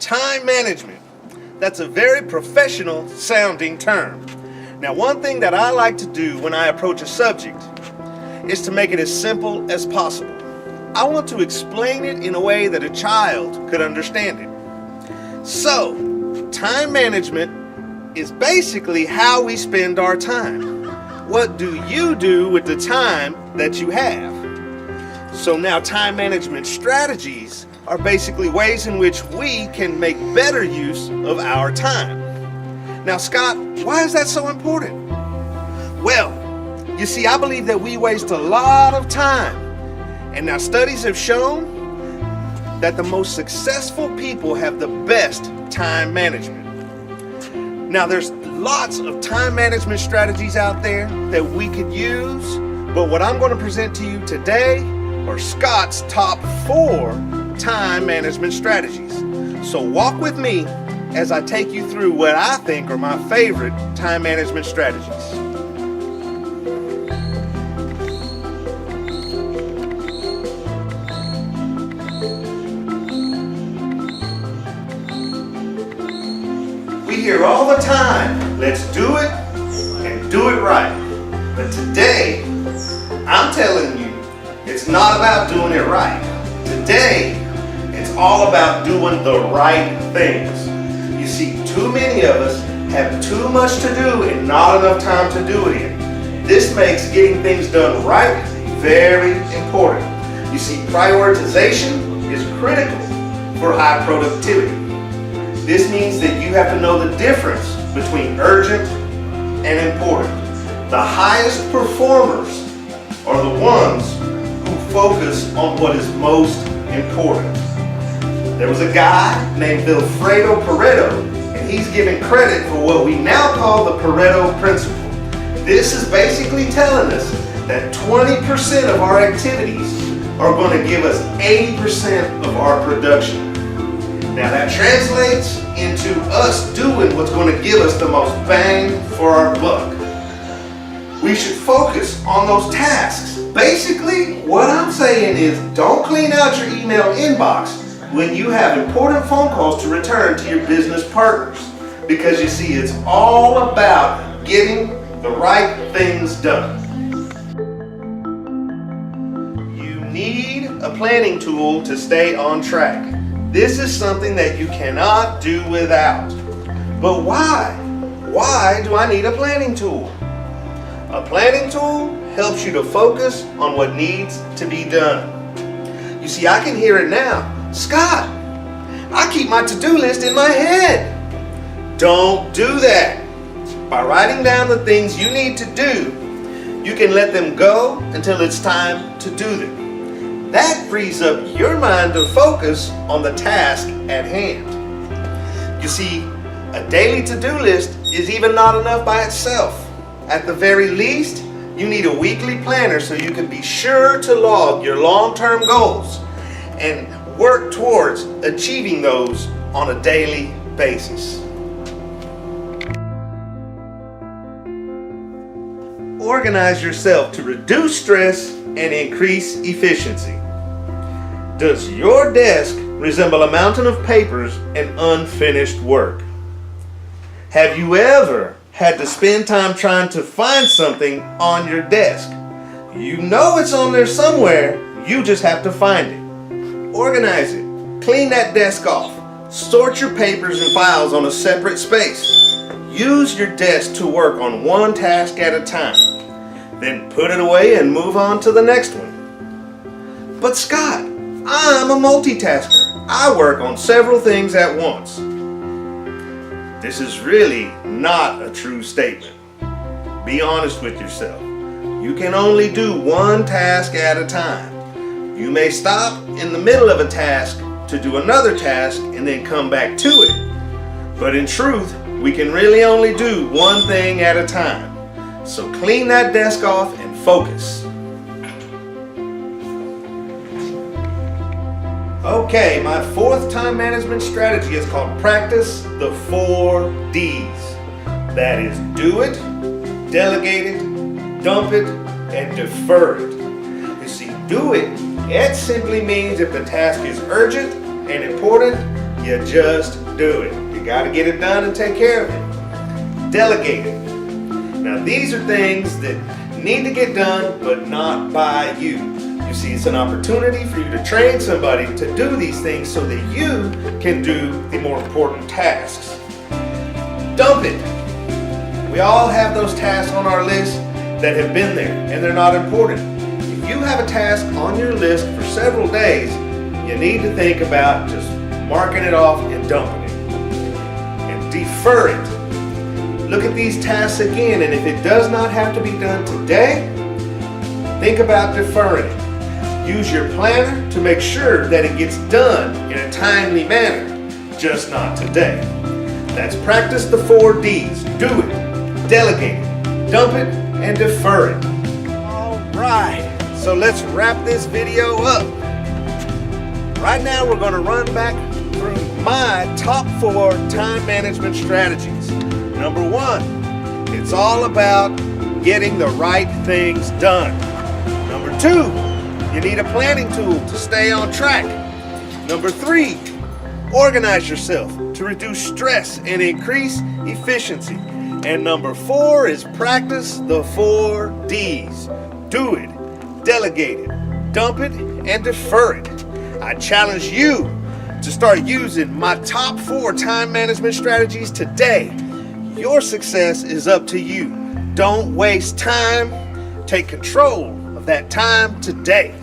Time management. That's a very professional sounding term. Now, one thing that I like to do when I approach a subject is to make it as simple as possible. I want to explain it in a way that a child could understand it. So, time management is basically how we spend our time. What do you do with the time that you have? So now time management strategies are basically ways in which we can make better use of our time. Now, Scott, why is that so important? Well, you see, I believe that we waste a lot of time. And now studies have shown that the most successful people have the best time management. Now, there's lots of time management strategies out there that we could use, but what I'm going to present to you today are Scott's top 4 time management strategies. So walk with me as I take you through what I think are my favorite time management strategies. We hear all the time, let's do it and do it right. But today, I'm telling you, it's not about doing it right. Today, it's all about doing the right things. You see, too many of us have too much to do and not enough time to do it in. This makes getting things done right very important. You see, prioritization is critical for high productivity. This means that you have to know the difference between urgent and important. The highest performers are the ones who focus on what is most important. There was a guy named Vilfredo Pareto, and he's given credit for what we now call the Pareto principle. This is basically telling us that 20% of our activities are going to give us 80% of our production. Now that translates into us doing what's going to give us the most bang for our buck. We should focus on those tasks. Basically, what I'm saying is don't clean out your email inbox when you have important phone calls to return to your business partners. Because you see, it's all about getting the right things done. You need a planning tool to stay on track. This is something that you cannot do without. But why? Why do I need a planning tool? A planning tool helps you to focus on what needs to be done. You see, I can hear it now. Scott, I keep my to-do list in my head. Don't do that. By writing down the things you need to do, you can let them go until it's time to do them. That frees up your mind to focus on the task at hand. You see, a daily to-do list is even not enough by itself. At the very least, you need a weekly planner so you can be sure to log your long-term goals and work towards achieving those on a daily basis. Organize yourself to reduce stress and increase efficiency. Does your desk resemble a mountain of papers and unfinished work? Have you ever had to spend time trying to find something on your desk? You know it's on there somewhere, you just have to find it. Organize it. Clean that desk off. Sort your papers and files on a separate space. Use your desk to work on one task at a time. Then put it away and move on to the next one. But Scott, I'm a multitasker. I work on several things at once. This is really not a true statement. Be honest with yourself. You can only do one task at a time. You may stop in the middle of a task to do another task and then come back to it. But in truth, we can really only do one thing at a time. So clean that desk off and focus. Okay, my 4th time management strategy is called practice the 4 Ds. That is, do it, delegate it, dump it, and defer it. You see, do it, it simply means if the task is urgent and important, You just do it. You got to get it done and take care of it. Delegate it. Now these are things that need to get done, but not by you. You see, it's an opportunity for you to train somebody to do these things so that you can do the more important tasks. Dump it. We all have those tasks on our list that have been there and they're not important. If you have a task on your list for several days, you need to think about just marking it off and dumping it. And defer it. Look at these tasks again, and if it does not have to be done today, think about deferring it. Use your planner to make sure that it gets done in a timely manner, just not today. Let's practice the 4 Ds. Do it, delegate it, dump it, and defer it. All right, so let's wrap this video up. Right now we're going to run back through my top 4 time management strategies. Number 1, it's all about getting the right things done. Number 2, you need a planning tool to stay on track. Number 3, organize yourself to reduce stress and increase efficiency. And number 4 is practice the 4 Ds. Do it, delegate it, dump it, and defer it. I challenge you to start using my top 4 time management strategies today. Your success is up to you. Don't waste time. Take control of that time today.